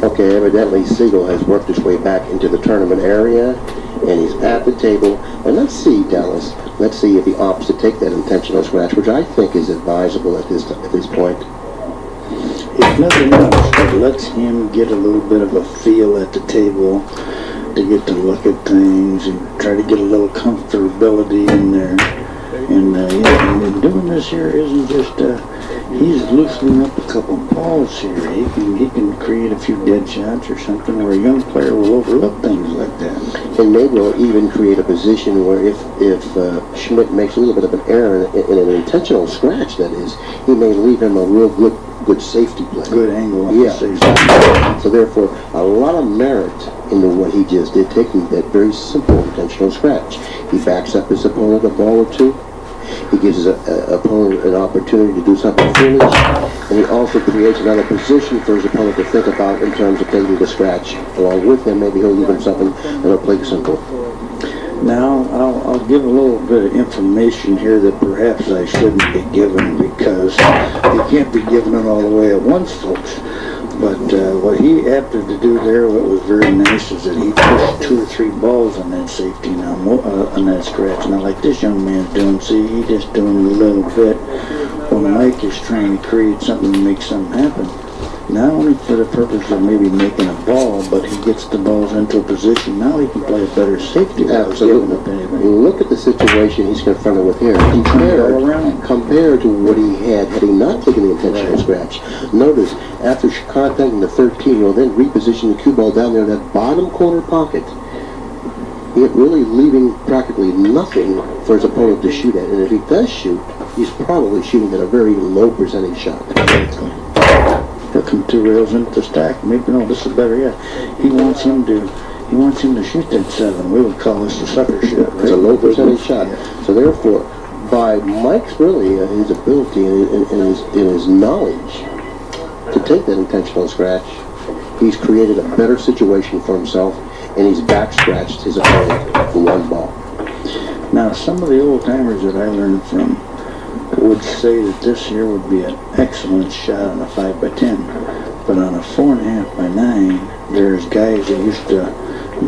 Okay, evidently Siegel has worked his way back into the tournament area, and he's at the table. And let's see, Dallas. Let's see if he opts to take that intentional scratch, which I think is advisable at this point. If nothing else, it lets him get a little bit of a feel at the table to get to look at things and try to get a little comfortability in there. And doing this here isn't just, he's loosening up a couple balls here. He can create a few dead shots or something where a young player will overlook things like that. And maybe will even create a position where if Schmidt makes a little bit of an error in an intentional scratch, that is, he may leave him a real good safety play. Good angle on the safety. So therefore, a lot of merit into what he just did, taking that very simple intentional scratch. He backs up his opponent a ball or two. He gives his opponent an opportunity to do something foolish, and he also creates another position for his opponent to think about in terms of taking the scratch along with him. Maybe he'll leave him something that'll play simple. Now, I'll give a little bit of information here that perhaps I shouldn't be giving, because you can't be giving it all the way at once, folks. But what he opted to do there, what was very nice, is that he pushed 2 or 3 balls on that safety now, on that scratch. Now, like this young man's doing, see, he's just doing a little bit when Mike is trying to create something to make something happen. Not only for the purpose of maybe making a ball, but he gets the balls into a position. Now he can play a better safety. Absolutely. Look at the situation he's confronted with here. Compared to what he had he not taken the intentional scratch. Notice, after contacting the 13, he'll then reposition the cue ball down there in that bottom corner pocket. It really leaving practically nothing for his opponent to shoot at. And if he does shoot, he's probably shooting at a very low percentage shot. Hook him 2 rails into the stack. Maybe no, this is better yet. He wants him to shoot that 7. We would call this a sucker shot. Right? It's a low percentage shot. So therefore, by Mike's really his ability and his knowledge to take that intentional scratch, he's created a better situation for himself, and he's back scratched his opponent for 1 ball. Now, some of the old timers that I learned from would say that this here would be an excellent shot on a 5 by 10, but on a 4.5 by 9, there's guys that used to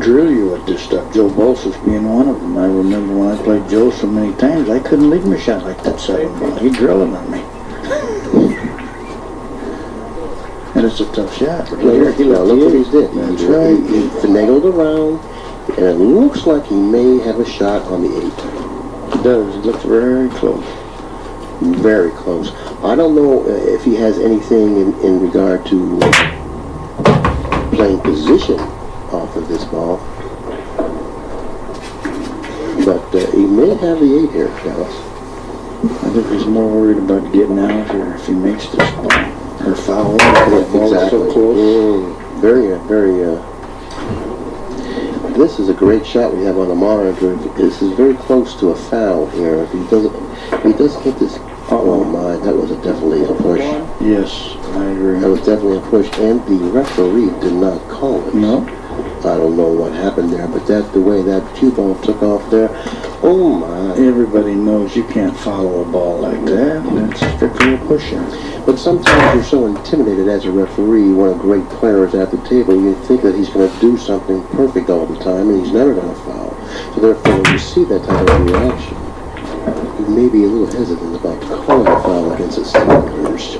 drill you at this stuff. Joe Bolsus being one of them. I remember when I played Joe so many times, I couldn't leave him a shot like that 7 ball. He'd drill it on me. And it's a tough shot. But look what he's did. That's right. He finagled around, and it looks like he may have a shot on the 8. It does. It looks very close. Very close. I don't know if he has anything in regard to playing position off of this ball, but he may have the 8 here, Dallas. I think he's more worried about getting out here if he makes this ball or foul. Exactly. So close. Very. This is a great shot we have on the monitor. This is very close to a foul here. If he doesn't get this. Oh my, that was definitely a push. Yes, I agree. That was definitely a push, and the referee did not call it. No. I don't know what happened there, but the way that cue ball took off there, oh my. Everybody knows you can't follow a ball like that. That's strictly a pusher. But sometimes you're so intimidated as a referee when a great player is at the table, you think that he's going to do something perfect all the time, and he's never going to foul. So therefore, when you see that type of reaction, you may be a little hesitant about calling a foul against his teammates.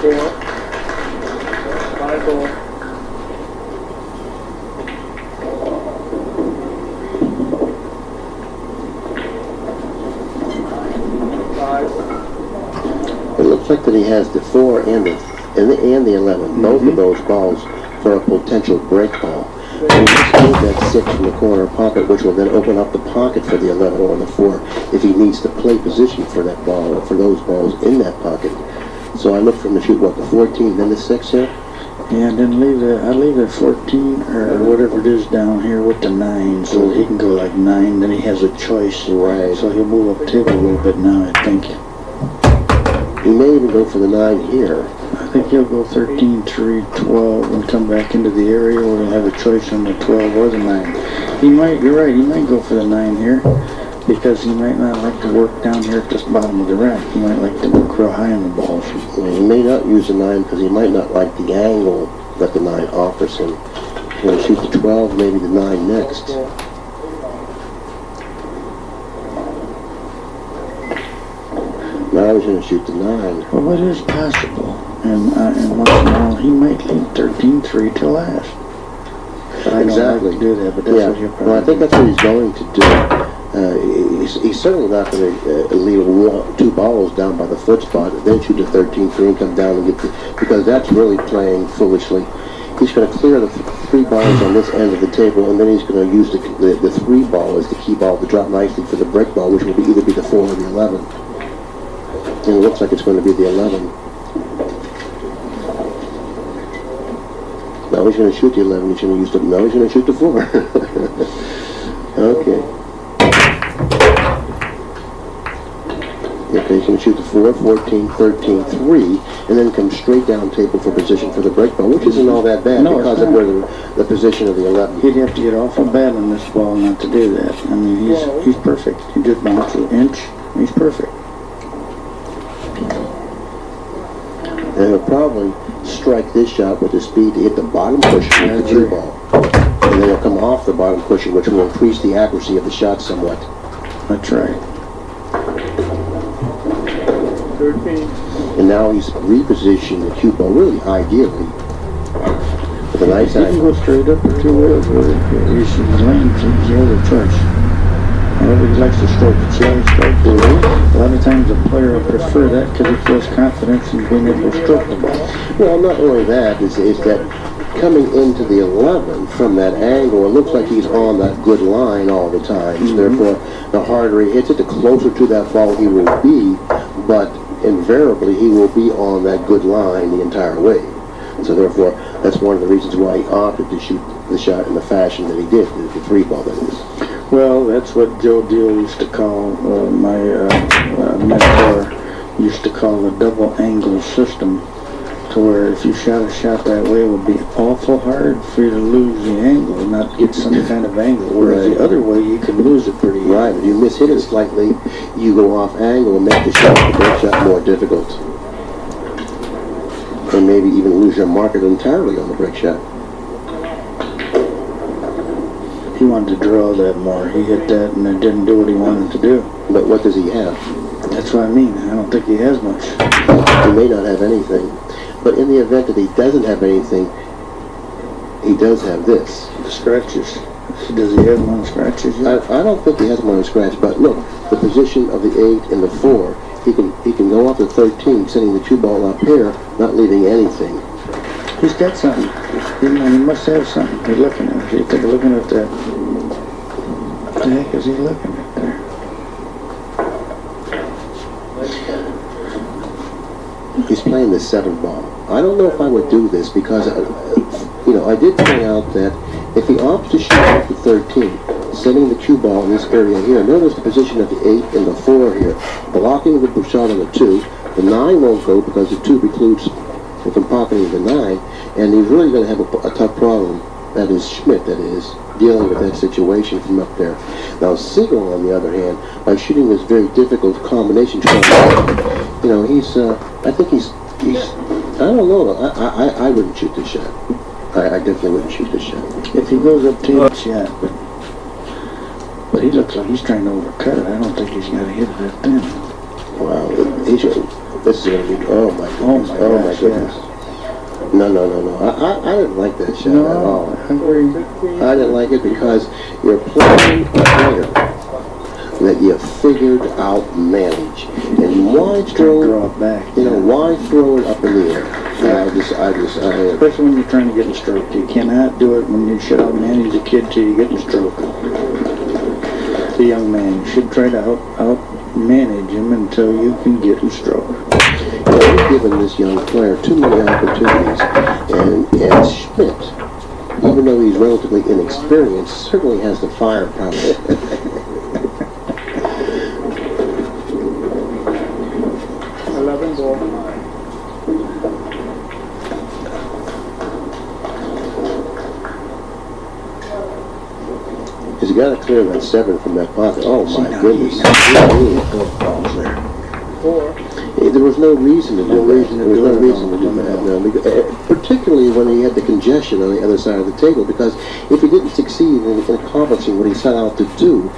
4, 5 ball. It looks like that he has the 4 and the 11, both of those balls for a potential break ball. And he just moved that 6 in the corner pocket, which will then open up the pocket for the 11 or the 4 if he needs to play position for that ball or for those balls in that pocket. So I look for him to shoot, what, the 14, then the 6 here? Yeah, and then I leave the 14 or whatever it is down here with the 9, so he can go like 9, then he has a choice. Right. So he'll move up table a little bit now, I think. He may even go for the 9 here. I think he'll go 13, 3, 12 and come back into the area where he'll have a choice on the 12 or the 9. You're right, he might go for the 9 here. Because he might not like to work down here at this bottom of the rack. He might like to work real high on the balls. Well, he may not use the 9 because he might not like the angle that the 9 offers him. He's going to shoot the 12, maybe the 9 next. Now he's going to shoot the 9. Well, it is possible. And once in a while, he might leave 13-3 to last. But I don't like to do that, but that's what he'll probably Well, I think that's what he's going to do. He's certainly not going to leave 2 balls down by the foot spot and then shoot the 13-3 and come down and get the... Because that's really playing foolishly. He's going to clear the 3 balls on this end of the table, and then he's going to use the 3 ball as the key ball to drop nicely for the break ball, which will either be the 4 or the 11. And it looks like it's going to be the 11. Now he's going to shoot the 11. He's going to use the... No, he's going to shoot the 4. Okay. Okay, he's going to shoot the 4, 14, 13, 3, and then come straight down table for position for the break ball, which isn't all that bad because of where the position of the 11. He'd have to get awful bad on this ball not to do that. I mean, he's perfect. He just bounces an inch. He's perfect. And he'll probably strike this shot with the speed to hit the bottom cushion with the cue ball. And then he'll come off the bottom cushion, which will increase the accuracy of the shot somewhat. That's right. 13. And now he's repositioned the cue ball really ideally with a nice He can angle. go straight up or 2 ways where he should land. He's the other choice. However, he likes to stroke it. See how he strikes it? A lot of times a player will prefer that because he feels confidence in being able to stroke the ball. Well, not only that, is that coming into the 11 from that angle, it looks like he's on that good line all the time. So therefore, the harder he hits it, the closer to that ball he will be, but invariably he will be on that good line the entire way. So therefore, that's one of the reasons why he opted to shoot the shot in the fashion that he did, the 3 ball that is. Well, that's what Joe Deal used to call, my mentor used to call the double angle system, to where if you shot a shot that way, it would be awful hard for you to lose the angle and not get some kind of angle, whereas the other way, you can lose it pretty easy. Right, if you mishit it slightly, you go off angle and make the break shot more difficult. And maybe even lose your market entirely on the break shot. He wanted to draw that more. He hit that and it didn't do what he wanted to do. But what does he have? That's what I mean. I don't think he has much. He may not have anything. But in the event that he doesn't have anything, he does have this. The scratches. Does he have one scratches yet? I don't think he has one on scratch, but look, the position of the 8 and the 4, he can go off the 13, sending the 2 ball up here, not leaving anything. He's got something. He must have something. He's looking at it. He's looking at that. What the heck is he looking at there? He's playing the 7 ball. I don't know if I would do this because, I did point out that if he opts to shoot off the 13, sending the cue ball in this area here, notice the position of the 8 and the 4 here, blocking the shot on the 2. The 9 won't go because the 2 precludes from pocketing the 9, and he's really going to have a tough problem. That is Schmidt, that is, dealing with that situation from up there. Now, Siegel, on the other hand, by shooting this very difficult combination shot, I think he's, I don't know, I wouldn't shoot this shot. I definitely wouldn't shoot this shot. If he goes up to it, yeah, but he looks like he's trying to overcut it. I don't think he's going to hit it that thin. Wow, this is going to be, oh my goodness. Yeah. No. I didn't like that shot at all. I agree. I didn't like it because you're playing a player that you figured out manage. And why throw it back? Why throw it up in the air? Especially when you're trying to get in stroke. You cannot do it when you should out manage a kid till you get in stroke. The young man, you should try to out manage him until you can get in stroke. You've given this young player too many opportunities, and Schmidt, even though he's relatively inexperienced, certainly has the firepower. 11 ball. Is he got to clear that 7 from that pocket. Oh my goodness! Balls there. 4. There was no reason to do that. There was no reason to do that. No, particularly when he had the congestion on the other side of the table, because if he didn't succeed in accomplishing what he set out to do,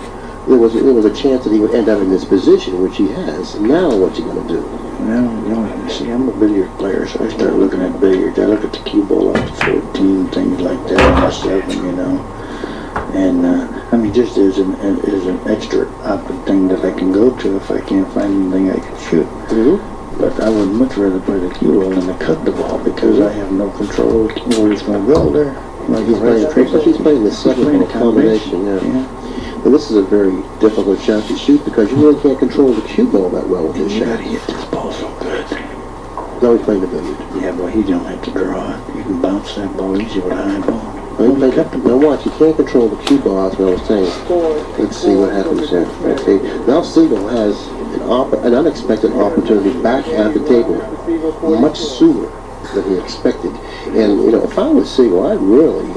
there was a chance that he would end up in this position, which he has. Now, what's he going to do? Well, you see, I'm a billiard player, so I start looking at billiards. I look at the cue ball up to 14, things like that, and the 7, you know. And, I mean, just as an extra option thing that I can go to if I can't find anything I can shoot. Mm-hmm. But I would much rather play the cue ball than to cut the ball, because I have no control of where it's going to go there. Like He's playing the 7 combination, yeah. And this is a very difficult shot to shoot because you really can't control the cue ball that well with this You shot. gotta hit this ball so good. Now he's playing the billiard. Yeah, but he don't have to draw it. You can bounce that ball easy with a high ball. Now watch, you can't control the cue ball, as I was saying. Let's see what happens here. Okay. Now Siegel has an unexpected opportunity back at the table much sooner than he expected. And, you know, if I was Siegel, I'd really,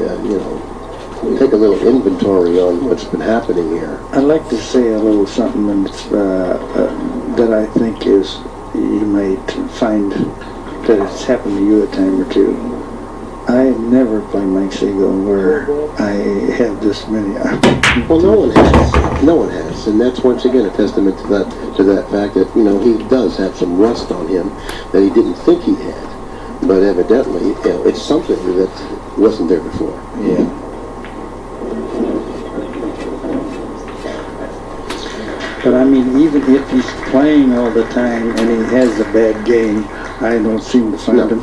take a little inventory on what's been happening here. I'd like to say a little something that's, that I think is, you might find that it's happened to you a time or two. I never played Mike Siegel where I have this many. Well, no one has. No one has. And that's once again a testament to that fact that, you know, he does have some rust on him that he didn't think he had. But evidently, you know, it's something that wasn't there before. Yeah. But I mean, even if he's playing all the time and he has a bad game, I don't seem to find him.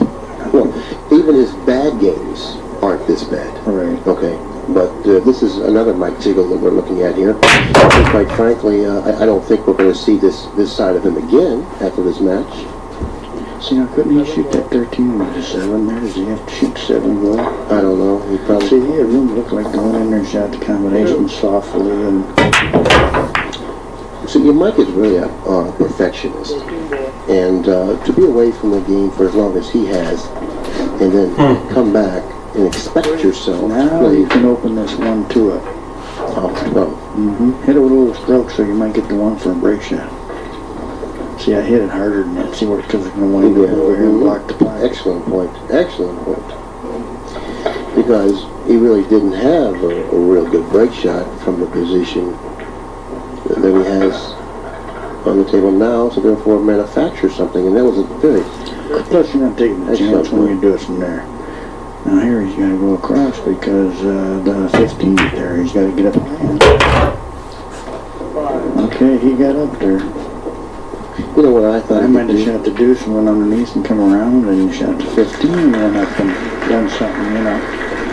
Well, even his bad games aren't this bad. Right. Okay. But this is another Mike Siegel that we're looking at here. And quite frankly, I don't think we're going to see this side of him again after this match. See, now couldn't he shoot that 13 with a 7 there? Does he have to shoot 7 goal? I don't know. He probably. See, he had room looked like going in there and shot the combination softly and. So Mike is really a perfectionist, and to be away from the game for as long as he has, and then come back and expect yourself. Now you can open this 1-2 up. Oh, well. Hit it with a little stroke so you might get the 1 for a break shot. See, I hit it harder than that. See where it's going to want to go over here and block the play. Excellent point. Excellent point. Because he really didn't have a real good break shot from the position that he has on the table now, so therefore manufacture something, and that was a very... Plus you're not taking the chance when you do it from there. Now here he's got to go across because the 15 is there. He's got to get up and okay, he got up there. You know what I thought? I might have shot the deuce and went underneath and come around, and he shot the 15 and went up and done something, you know.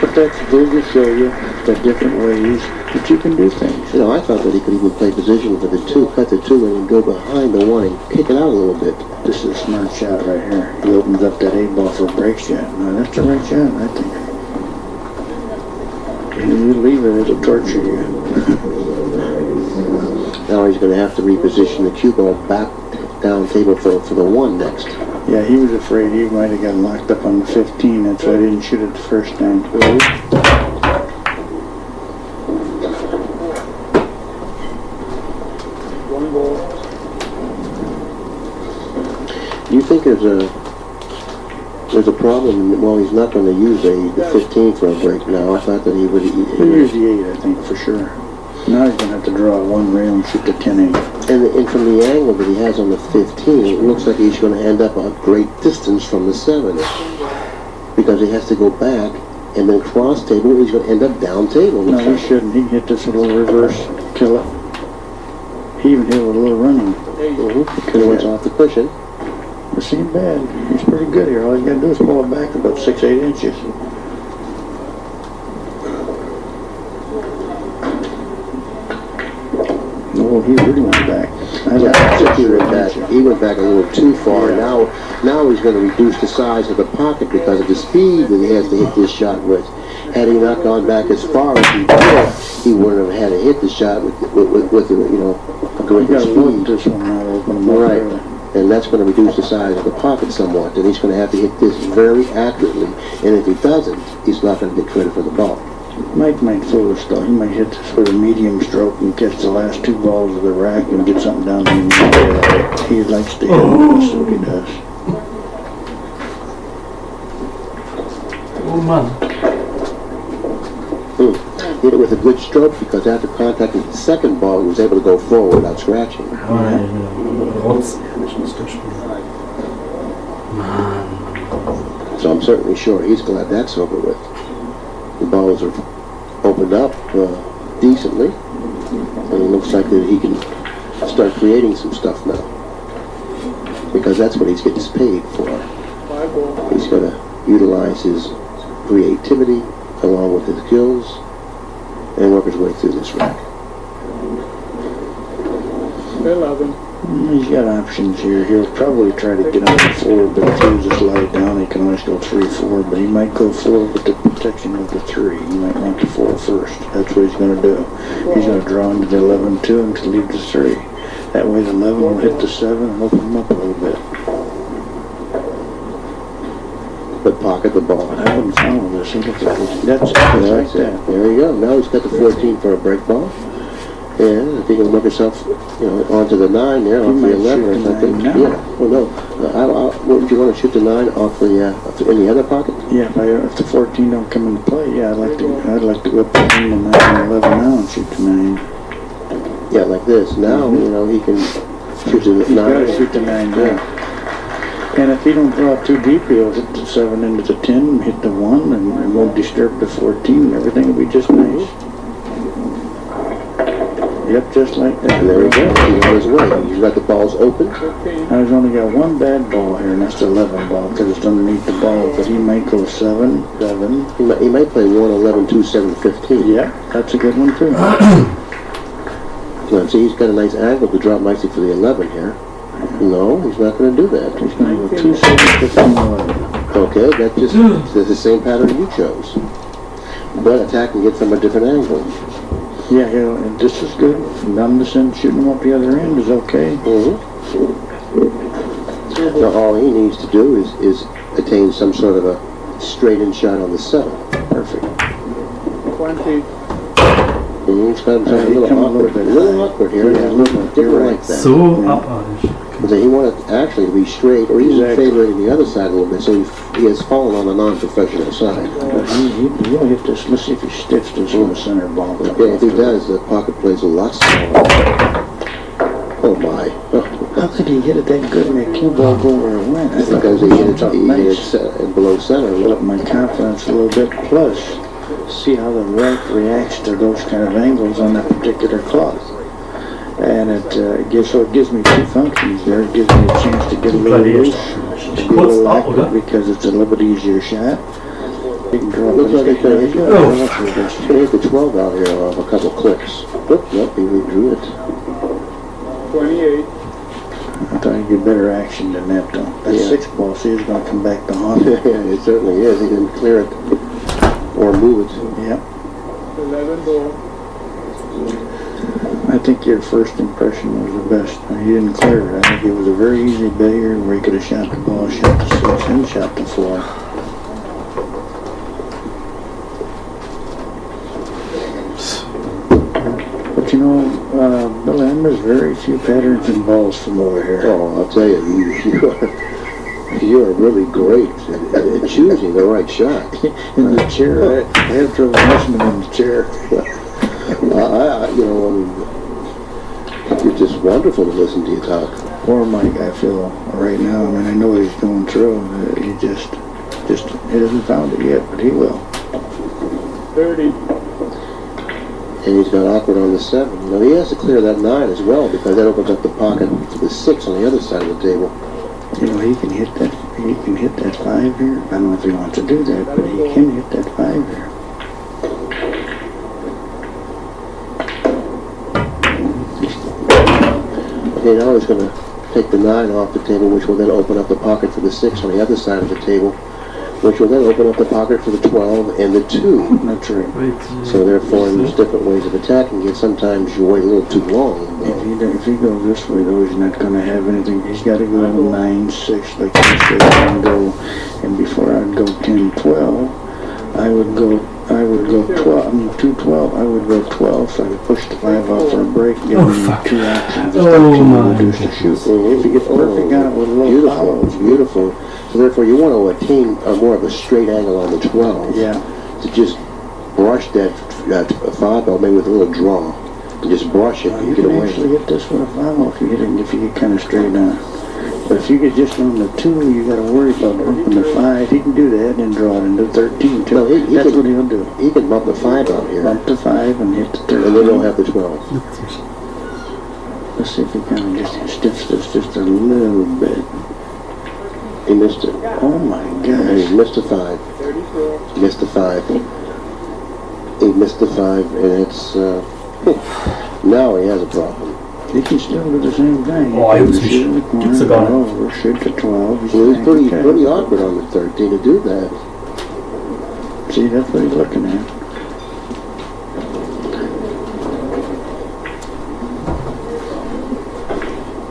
But that's good to show you the different ways that you can do things. You know, I thought that he could even play position for the 2, cut the 2 and go behind the 1 and kick it out a little bit. This is a smart shot right here. He opens up that 8 ball for a break shot. Now that's the right shot, I think. If you leave it, it'll torture you. Now he's going to have to reposition the cue ball back down table for the 1 next. Yeah, he was afraid he might have gotten locked up on the 15. That's why I didn't shoot it the first time. Do you think there's a problem? Well, he's not going to use the 15 for a break now. I thought that he would. He'll use the 8, I think, for sure. Now he's going to have to draw 1 rail and shoot the 10-8. And from the angle that he has on the 15, it looks like he's going to end up a great distance from the 7. Because he has to go back and then cross table. He's going to end up down table. No, he shouldn't. He can hit this with a little reverse, kill it. He even hit it with a little running. Because it went off the cushion. It seemed bad. He's pretty good here. All he's got to do is pull it back about 6-8 inches. Oh, he really went back. He went back a little too far. Yeah. Now he's going to reduce the size of the pocket because of the speed that he has to hit this shot with. Had he not gone back as far as he did, he wouldn't have had to hit the shot with a greater speed. This one now, open him right. And that's going to reduce the size of the pocket somewhat. And he's going to have to hit this very accurately. And if he doesn't, he's not going to get credit for the ball. Might foolish though. He might hit this with a medium stroke and catch the last two balls of the rack and get something down in the middle. He likes to hit it, that's what he does. Oh man. Hit it with a good stroke because after contacting the second ball, he was able to go forward without scratching. Man. So I'm certainly sure he's glad that's over with. The balls are opened up decently, and it looks like that he can start creating some stuff now. Because that's what he gets paid for. He's going to utilize his creativity along with his skills and work his way through this rack. 11. He's got options here. He'll probably try to get on the 4, but if he was to slide down, he can always go 3-4, but he might go 4 with the protection of the 3. He might want the 4 first. That's what he's going to do. He's going to draw into the 11-2 and to leave the 3. That way the 11 will hit the 7 and open him up a little bit. But pocket the ball. But I wouldn't follow this. He gets that's like that. There you go. Now he's got the 14 for a break ball. And if he can work himself, onto the 9 there, off the 11, I think. Yeah. Well, no. Would you want to shoot the 9 off the in the other pocket? Yeah. If the 14 don't come into play, yeah, I'd like to whip the 9 and 9 and 11 now and shoot the 9. Yeah, like this. Now, he can shoot the 9. He's got to shoot the 9 down. And if he don't draw too deep, he'll hit the 7 into the 10, hit the 1, and won't disturb the 14. Everything will be just nice. Yep, just like that. And there we go. He's on his way. He's got the balls open. Now he's only got one bad ball here, and that's the 11 ball, because it's underneath the ball. But he might go 7, 7. He might play 1, 11, 2, 7, 15. Yeah, that's a good one too. Now, see, he's got a nice angle to drop nicely for the 11 here. No, he's not going to do that. He's going to go 2, 7, 15, 11. Okay, that's the same pattern you chose. But attack can get from a different angle. Yeah, and this is good. From down this end, shooting him up the other end is okay. Now, all he needs to do is attain some sort of a straight-in shot on the 7. Perfect. 20. He's got himself a little awkward here. Yeah, a little bit. You're right. Like that. So abartig. So he wanted actually to be straight, or even favoring the other side a little bit, so he has fallen on the non-professional side. He'll hit this. Let's see if he stiffs this little center ball. Okay, if he does, the pocket plays a lot smaller. Oh my. How could he hit it that good and that cue ball go where it went? That's because he hit it below center. Built up my confidence a little bit. Plus, see how the rack reacts to those kind of angles on that particular cloth. And it gives me two functions there. It gives me a chance to get a little loose, to be a little active because it's a little bit easier shot. You can draw looks like he's going to hit the 12 out here off a couple clicks. Nope, he withdrew it. 28. I thought he'd get better action than that though. That 6 ball, see, is going to come back to haunt him. Yeah, it certainly is. He didn't clear it or move it. Yep. 11 ball. I think your first impression was the best. He didn't clear it. I think it was a very easy billiard where he could have shot the ball, shot the 6, and shot the 4. But Bill there's very few patterns and balls from over here. Oh, I'll tell you, you are really great at choosing the right shot. In the chair, I have trouble listening in the chair. It's just wonderful to listen to you talk. Poor Mike, I feel right now. I mean, I know what he's going through. He just he hasn't found it yet, but he will. 30. And he's got awkward on the 7. He has to clear that 9 as well because that opens up the pocket for the 6 on the other side of the table. He can hit that. He can hit that 5 here. I don't know if he wants to do that, but he can hit that 5 here. Okay, now he's going to take the 9 off the table, which will then open up the pocket for the 6 on the other side of the table, which will then open up the pocket for the 12 and the 2. That's right. So therefore, there's different ways of attacking it. Sometimes you wait a little too long. If he goes this way, though, he's not going to have anything. He's got to go 9, 6, like he said, and go. And before I'd go 10, 12, I would go 12. give him two options. Oh, my. Reduce the shoot. If he gets perfect on it with a little Beautiful, follow. beautiful. So therefore, you want to attain more of a straight angle on the 12. Yeah. To just brush that 5 ball, maybe with a little draw, and just brush it You and get can away. actually hit this with a follow if you get kind of straight on. But if you get just on the 2, you got to worry about bumping the 5. He can do that and draw it into 13 too. No, That's what he'll do. He can bump the 5 out here, Bump the 5 and hit the 13. and then he'll have the 12. Let's see if he kind of just stiffs this just a little bit. He missed it. Oh my And gosh. he missed the 5. 34. Missed the 5. He missed the 5, and it's now he has a problem. He can still do the same thing. Oh, I was Shoot in the corner, gibt's gone. go over, shoot the 12. He's So it's saying, okay. pretty awkward on the 13 to do that. See, that's what he's looking at.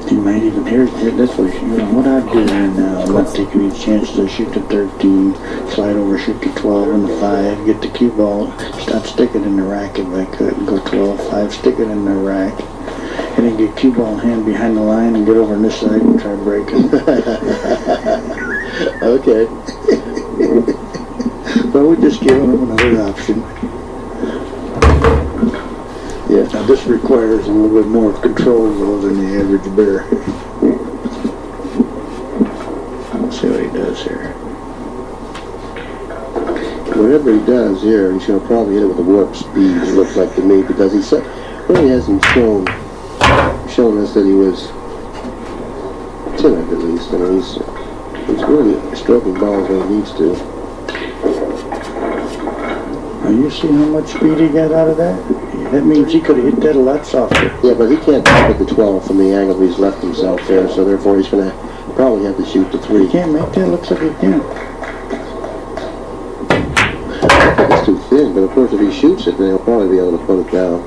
He might even hear this way. What I do now, I'm not taking any chance to shoot the 13, slide over, shoot the 12 and the 5, get the cue ball, stop, stick it in the rack if I could, go 12, 5, stick it in the rack, and then get cue ball in hand behind the line and get over on this side and try breaking. Okay. But we just giving him another option. Yeah. Now this requires a little bit more control though than the average bear. Let's see what he does here. Whatever he does here, he's going to probably hit it with a warp speed, it looks like to me, because he really hasn't shown us that he was timid, at least. I mean, he's really stroking balls when he needs to. Now you see how much speed he got out of that? That means he could have hit that a lot softer. Yeah, but he can't hit the 12 from the angle he's left himself there, so therefore he's going to probably have to shoot the 3. He can't make that, looks like he can. I think it's too thin, but of course if he shoots it, then he'll probably be able to put it down.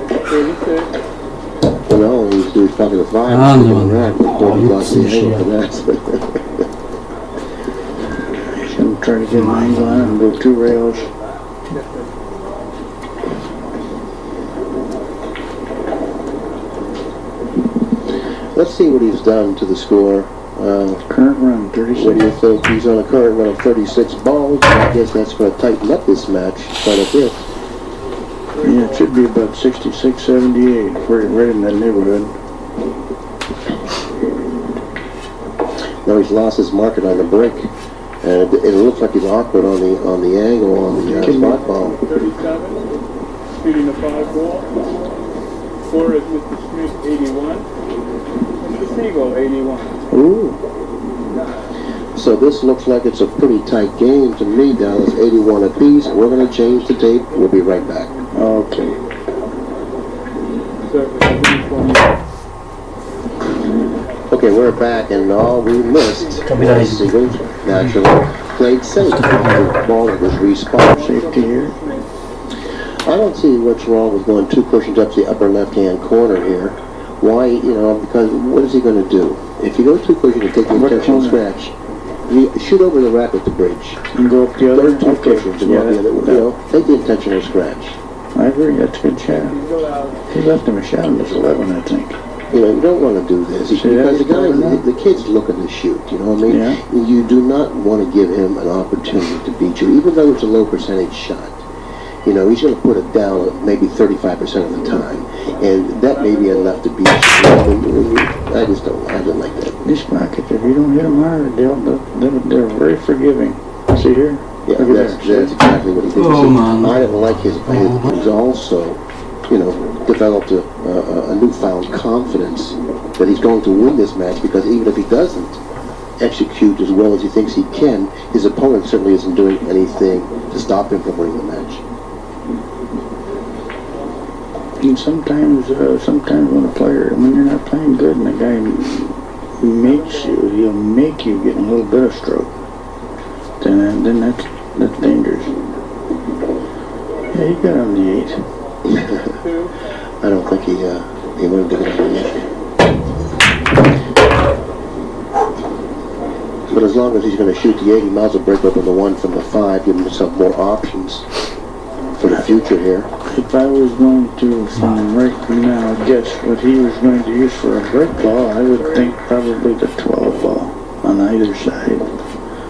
36. Well, all he needs to do is probably the 5 Ah, and no. stick it around, but of course he lost the Oh, angle for that. He's going to try to get an angle on it and go 2 rails. Let's see what he's done to the score. Current run, What do 36. you think? He's on a current run of 36 balls. I guess that's going to tighten up this match quite a bit. Yeah, it should be about 66, 78. Right in that neighborhood. Now he's lost his market on the brick, and it looks like he's awkward on the angle on the spot ball. 37. Shooting a 5 ball. 4 is Mr. Smith, 81. Mr. Siegel, 81. Ooh. So this looks like it's a pretty tight game to me, Dallas. 81 apiece. We're going to change the tape. We'll be right back. Okay. Service, 20. Okay, we're back, and all we missed was Siegel, naturally, played safe. The ball that was respawned. Safety here. I don't see what's wrong with going 2 cushions up the upper left-hand corner here. Why, because what is he going to do? If you go 2 cushions and take the intentional scratch, you shoot over the rack with the bridge. And go up the other. Those 2 cushions and Yeah, run the other, take the intentional scratch. I agree, that's a good shot. He's allowed. He left him a shot on this 11, I think. You don't want to do this See that? because the kid's looking to shoot, you know what I mean? Yeah. You do not want to give him an opportunity to beat you, even though it's a low percentage shot. He's going to put it down maybe 35% of the time, and that may be enough to beat you. I don't like that. These pockets, if you don't hit them hard, they're very forgiving. See here? Yeah, Look at that's there. exactly what he did. Oh, man. I didn't like his. He's also, developed a newfound confidence that he's going to win this match, because even if he doesn't execute as well as he thinks he can, his opponent certainly isn't doing anything to stop him from winning the match. And sometimes when you're not playing good and the guy he'll make you get a little bit of stroke. Then that's dangerous. Yeah, he got on the 8. I don't think he wanted to get on the 8. But as long as he's going to shoot the 8, he might as well break open the 1 from the 5, give himself more options for the future here. if I was going to, from right now, guess what he was going to use for a break ball, I would think probably the 12 ball on either side,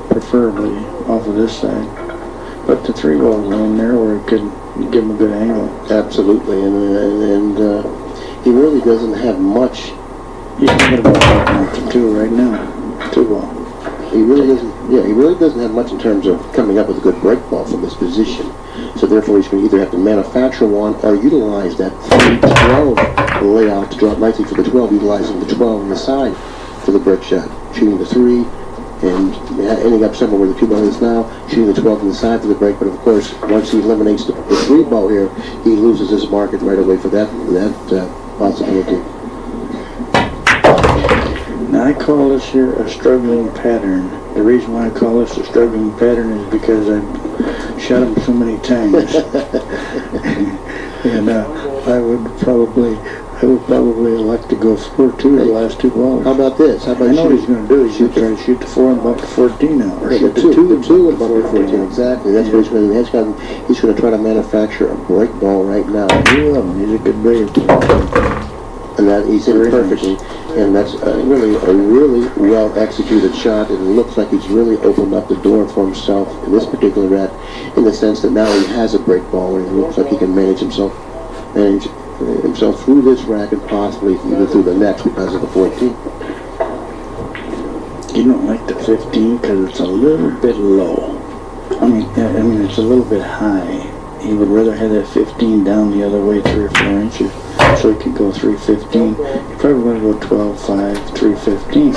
preferably off of this side. But the 3 balls are in there where it could give him a good angle. Absolutely, and he really doesn't have much. He's thinking about going to 2 right now. 2 ball. He really doesn't. Yeah, he really doesn't have much in terms of coming up with a good break ball from this position. So therefore, he's going to either have to manufacture one or utilize that 3-12 layout to draw it nicely for the 12, utilizing the 12 on the side for the break shot, shooting the 3 and ending up somewhere where the 2 ball is now, shooting the 12 on the side for the break. But of course, once he eliminates the 3 ball here, he loses his market right away for that possibility. Now I call this here a struggling pattern. The reason why I call this a struggling pattern is because I've shot him so many times. And I would probably elect to go 4-2 the last 2 balls. How about this? How about I know what he's going to do. He's going to try to shoot the 4 and bump to 14 now. Or shoot the 2 and bump to 14. Exactly. That's what he's going to do. He's going to try to manufacture a break ball right now. He's a good billiard player. And that he's in it perfectly. And that's really a really well executed shot. And it looks like he's really opened up the door for himself in this particular rack, in the sense that now he has a break ball and it looks like he can manage himself through this rack and possibly even through the next because of the 14. You don't like the 15 because it's a little bit low. I mean it's a little bit high. He would rather have that 15 down the other way 3 or 4 inches so he could go 315. You're probably going to go 12, 5, 315.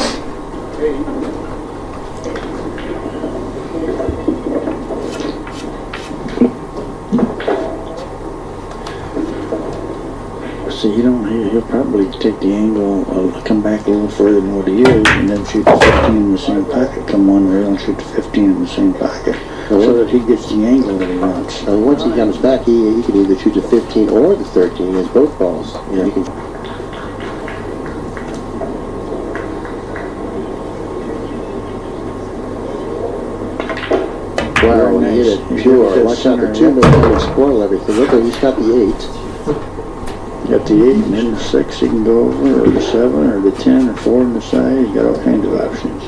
See, he'll probably take the angle, come back a little further than what he is, and then shoot the 15 in the same pocket, come one rail and shoot the 15 in the same pocket, so that he gets the angle that he wants. And once he comes back, he can either shoot the 15 or the 13. He has both balls. Yeah. He can. Wow, Very he hit nice. it pure. Watch out, the 2 may kind of spoil everything. Look, he's got the 8. Got the 8 and then the 6 he can go over, or the 7, or the 10, or 4 on the side. He's got all kinds of options.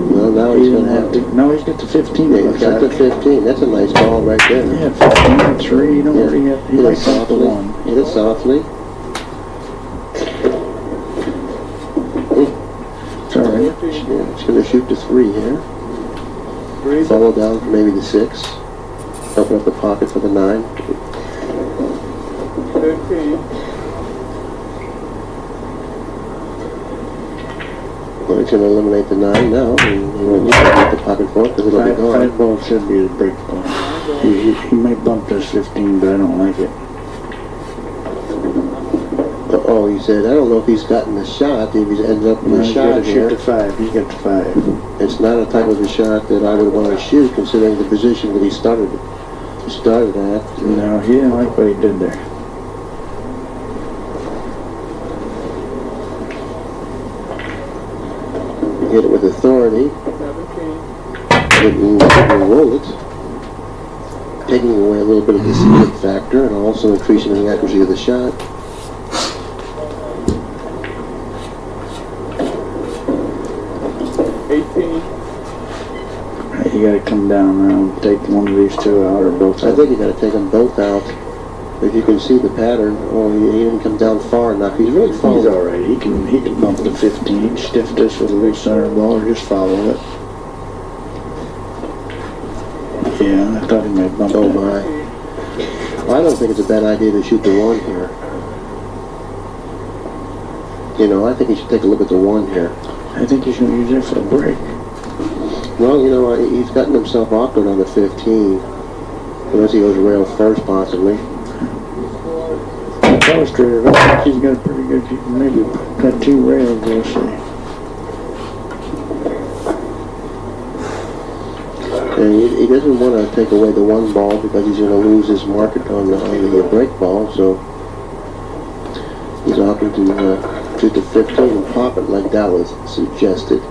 Well, now he's going to have to. No, he's got the 15. Yeah, he's got the 15. That's a nice ball right there. Yeah, 15 and 3. You don't already have. He likes off the 1. Hit it softly. It's all right. Yeah, he's going to shoot the 3 here. Follow down for maybe the 6. Open up the pocket for the 9. 13. Well, he's going to eliminate the 9 now, and he won't need to get the pocket for it because it'll be gone. 5 ball should be the break ball. He might bump this 15, but I don't like it. Oh, he said, I don't know if he's gotten the shot, if he's ended up with a shot here. He's got to shoot the 5. He's got the 5. It's not a type of a shot that I would want to shoot, considering the position that he started at. No, he didn't like what he did there. Hit it with authority. 17. Didn't roll it. Taking away a little bit of the speed factor and also increasing the accuracy of the shot. You got to come down now and take one of these 2 out or both I out. think you got to take them both out. If you can see the pattern, he didn't come down far enough. He's really falling. He's all right. He can bump the 15. He can stiff this with a loose center ball or just follow it. Yeah, I thought he might bump Oh it. my. Well, I don't think it's a bad idea to shoot the 1 here. You know, I think he should take a look at the 1 here. I think he's going to use that for a break. Well, you know, he's gotten himself awkward on the 15. Unless he goes rail first, possibly. If I was straight up, I think he's got a pretty good, maybe got 2 rails, we'll see. And he doesn't want to take away the 1 ball because he's going to lose his market on the break ball, so he's opting to shoot the 15 and pop it like that was suggested.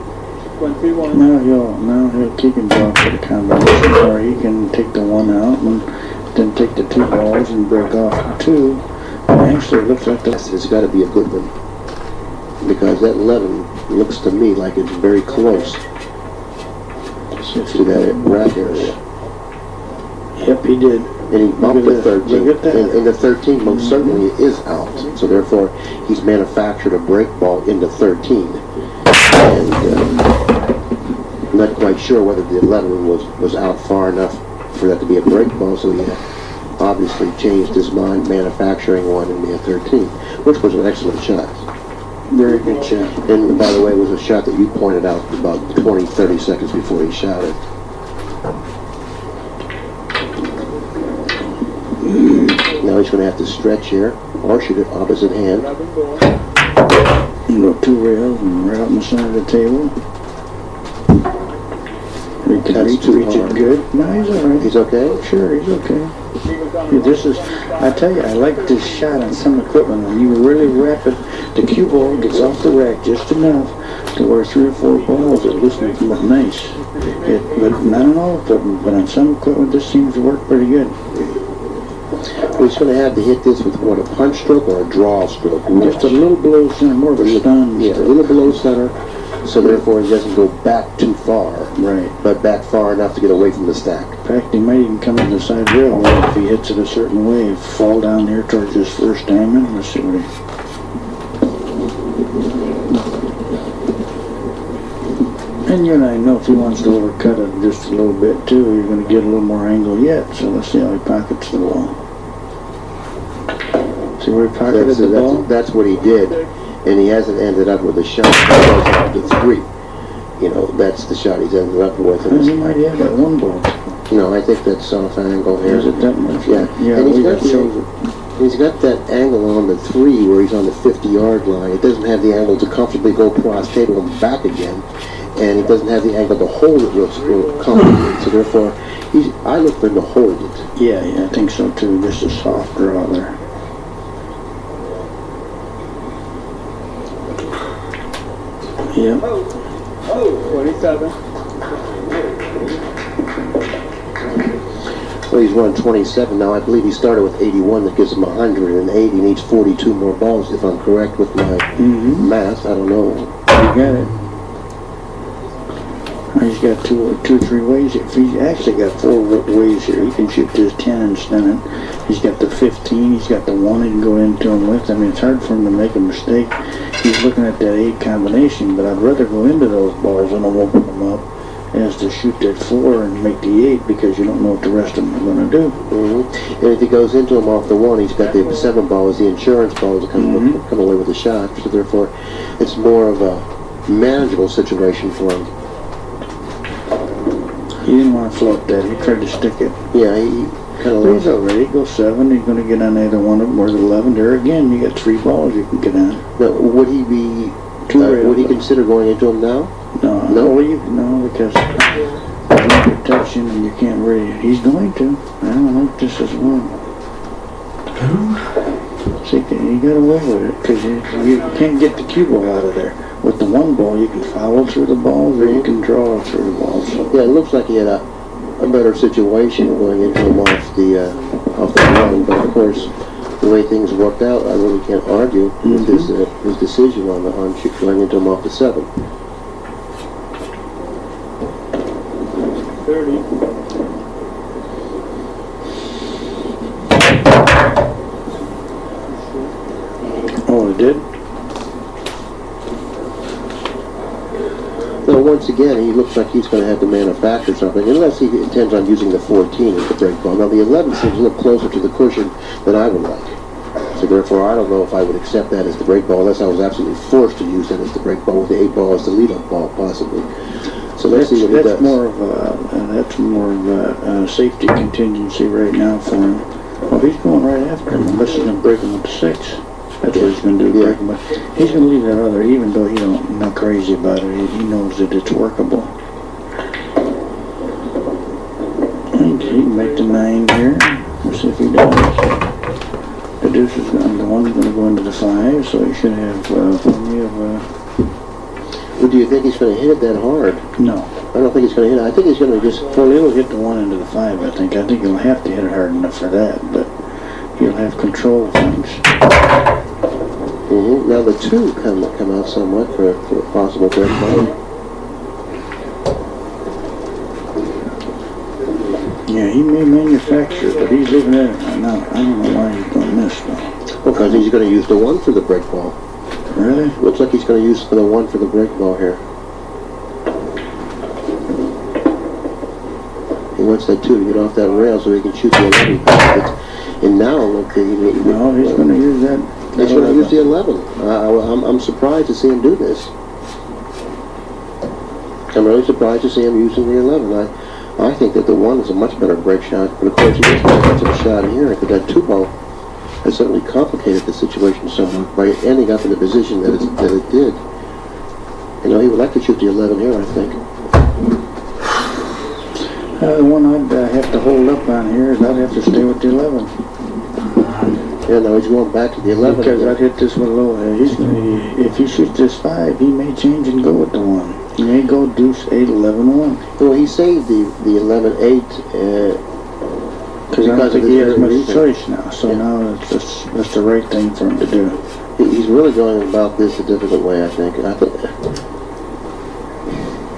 21. Now he can draw for the combination, or he can take the one out and then take the two balls and break off the two. And actually, it looks like It's got to be a good one. Because that 11 looks to me like it's very close to that rack area. Yep, he did. And he bumped the 13. Look at that. And the 13 most certainly is out. So therefore, he's manufactured a break ball into 13. And I'm not quite sure whether the 11 was out far enough for that to be a break ball. So he obviously changed his mind, manufacturing one in the 13, which was an excellent shot. Very good shot. And by the way, it was a shot that you pointed out about 20, 30 seconds before he shot it. Now he's going to have to stretch here, or shoot it opposite hand. 11 ball. You go two rails and right up in the center of the table. He can That's reach too it hard. good. No, he's all right. He's okay? Sure, he's okay. He was on Yeah, this is, I tell you, I like this shot on some equipment. When you really wrap it, the cue ball gets off the rack just enough to where 3 or 4 balls at least make them look nice. But not on all equipment, but on some equipment this seems to work pretty good. He's going to have to hit this with what, a punch stroke or a draw stroke? Just a little below center, more of a stun. Yeah, a little below center, so therefore he doesn't go back too far, Right. but back far enough to get away from the stack. In fact, he might even come in the side rail if he hits it a certain way, fall down here towards his first diamond. Let's see what he... And you and I know if he wants to overcut it just a little bit too, you're going to get a little more angle yet. So let's see how he pockets the ball. See where he pocketed the ball? That's what he did, and he hasn't ended up with a shot that goes up to 3. You know, that's the shot he's ended up with. And he might have that one ball. No, I think that's off angle here. Is it that much? Yeah. Yeah, And that shows it. he's got that angle on the 3 where he's on the 50-yard line. It doesn't have the angle to comfortably go across table and back again, and he doesn't have the angle to hold it real comfortably. So therefore, I look for him to hold it. Yeah, I think so too. Just a soft draw there. Yeah. 27. Well, he's run 27 now. I believe he started with 81. That gives him 180. He needs 42 more balls, if I'm correct with my math. I don't know. You got it. He's got two or three ways. If he's actually got 4 ways here, he can shoot this 10 and stun it. He's got the 15. He's got the 1 he can go into him with. I mean, it's hard for him to make a mistake. He's looking at that 8 combination, but I'd rather go into those balls and open them up as to shoot that 4 and make the 8 because you don't know what the rest of them are going to do. And if he goes into him off the 1, he's got the 7 ball as the insurance ball to come away with a shot. So therefore, it's more of a manageable situation for him. He didn't want to float that. He tried to stick it. Yeah, he kind of. But he's already. He goes 7. He's going to get on either one of them or the 11. There again, you got 3 balls you can get on. Now, would he be? Would he consider going into him now? No. No? Well, no, because there's no protection and you can't really. He's going to. I don't think this is one. See, he got away with it because you can't get the cue ball out of there. With the 1 ball, you can foul through the balls or you can draw through the balls. Yeah, it looks like he had a better situation going into him off the run, but of course, the way things worked out, I really can't argue with his decision on going into him off the 7. 30. Oh, it did? Well, once again, he looks like he's going to have to manufacture something, unless he intends on using the 14 as the break ball. Now, the 11 seems a little closer to the cushion than I would like. So therefore, I don't know if I would accept that as the break ball, unless I was absolutely forced to use that as the break ball, with the 8 ball as the lead-up ball, possibly. So let's see what he does. That's more of a safety contingency right now for him. Well, he's going right after him, unless he's going to break him with the 6. That's what he's going to do, break him. But he's going to leave that other, even though he's not crazy about it. He knows that it's workable. And he can make the 9 here. Let's see if he does. The deuce is going, the 1's going to go into the 5, so he should have plenty of. Well, do you think he's going to hit it that hard? No. I don't think he's going to hit it. I think he's going to just... Well, he'll hit the 1 into the 5, I think. I think he'll have to hit it hard enough for that, but he'll have control things. Mm-hmm. Now the 2 come out somewhat for a possible break ball. Yeah, he may manufacture, but he's looking at it right now. I don't know why he's going to miss, though. Because he's going to use the 1 for the break ball. Really? Looks like he's going to use the 1 for the break ball here. He wants that 2 to get off that rail so he can shoot the 11 past it. And now, look, No, he's going to use that. He's going to use the 11. I'm surprised to see him do this. I'm really surprised to see him using the 11. I think that the 1 is a much better break shot, but of course he doesn't have much of a shot here, because that 2 ball has certainly complicated the situation somewhat by ending up in the position that it did. You know, he would like to shoot the 11 here, I think. The one I'd have to hold up on here is I'd have to stay with the 11. Yeah, no, he's going back to the 11. Because I'd hit this one low. If he shoots this 5, he may change and go with the 1. He may go deuce 8, 11, 1. Well, he saved the 11, 8, because I don't think he has much choice now. So now that's the right thing for him to do. He's really going about this a difficult way, I think.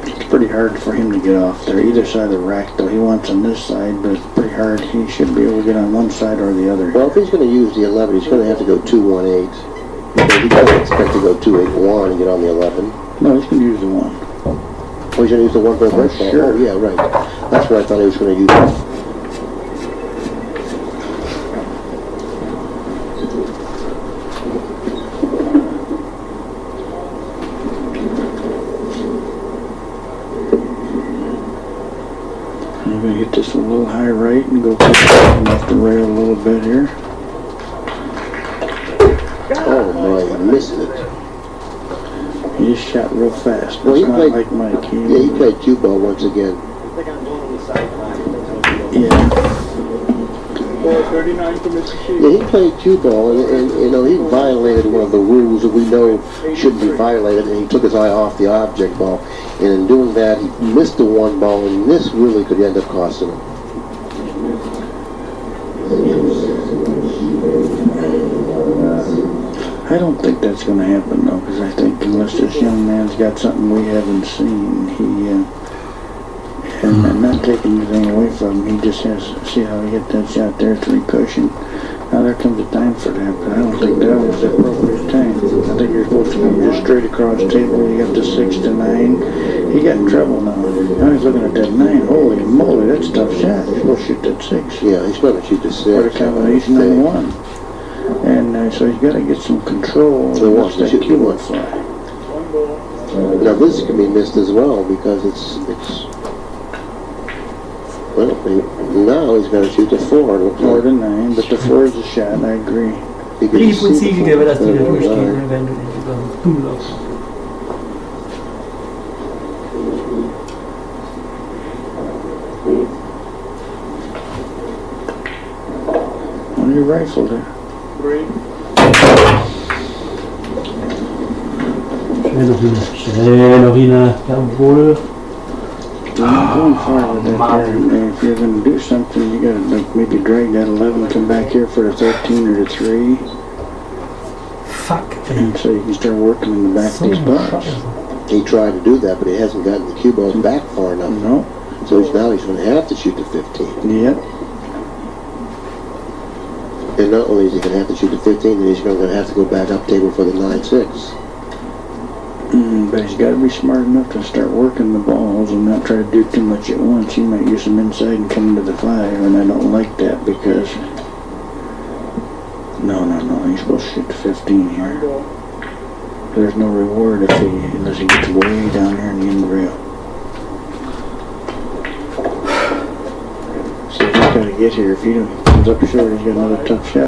It's pretty hard for him to get off there. Either side of the rack, though. He wants on this side, but it's pretty hard. He should be able to get on one side or the other. Well, if he's going to use the 11, he's going to have to go 2, 1, 8. Because he doesn't expect to go 2, 8, 1 and get on the 11. No, he's going to use the 1. Oh, he's going to use the 1 for the break ball? Sure. Oh, yeah, right. That's what I thought he was going to use. I'm going to hit this a little high right and go off the rail a little bit here. Oh, boy, he missed it. He just shot real fast. Well, It's he not played, like Mike. he played cue ball once again. Yeah. 439 to Mr. Sheehan. Yeah, he played cue ball, and you know, he violated one of the rules that we know shouldn't be violated, and he took his eye off the object ball. And in doing that, he missed the 1 ball, and this really could end up costing him. I don't think that's going to happen, though, because I think unless this young man's got something we haven't seen, and I'm not taking anything away from him, he just has to see how he hit that shot there, 3 cushion. Now there comes a time for that, but I don't think that was the appropriate time. I think you're supposed to go just straight across the table. You got the 6 to 9. He got in trouble now. Now he's looking at that 9. Holy moly, that's a tough shot. You're supposed to shoot that 6. Yeah, he's going to shoot the 6. Or the combination of 1. And so he's got to get some control. So what's the shoot? Cue ball fly. 1 ball. Now this can be missed as well because it's well, now he's going to shoot the 4. 4 to 9, but the 4 is a shot, I agree. I consigli deve rasti da due schermi avendo nulla. On your rifle there. 3. Lorina, jawohl. I'm going far with that there. And if you're going to do something, you got to like maybe drag that 11, come back here for the 13 or the 3. Fuck. And so you can start working in the back of these bars. He tried to do that, but he hasn't gotten the cue ball back far enough. No. So now he's going to have to shoot the 15. Yep. And not only is he going to have to shoot the 15, then he's going to have to go back up table for the 9-6. But he's got to be smart enough to start working the balls and not try to do too much at once. He might use them inside and come into the 5, and I don't like that because... No, he's supposed to shoot the 15 here. There's no reward unless he gets way down here in the end rail. So he's got to get here. If he comes up short, he's got another tough shot.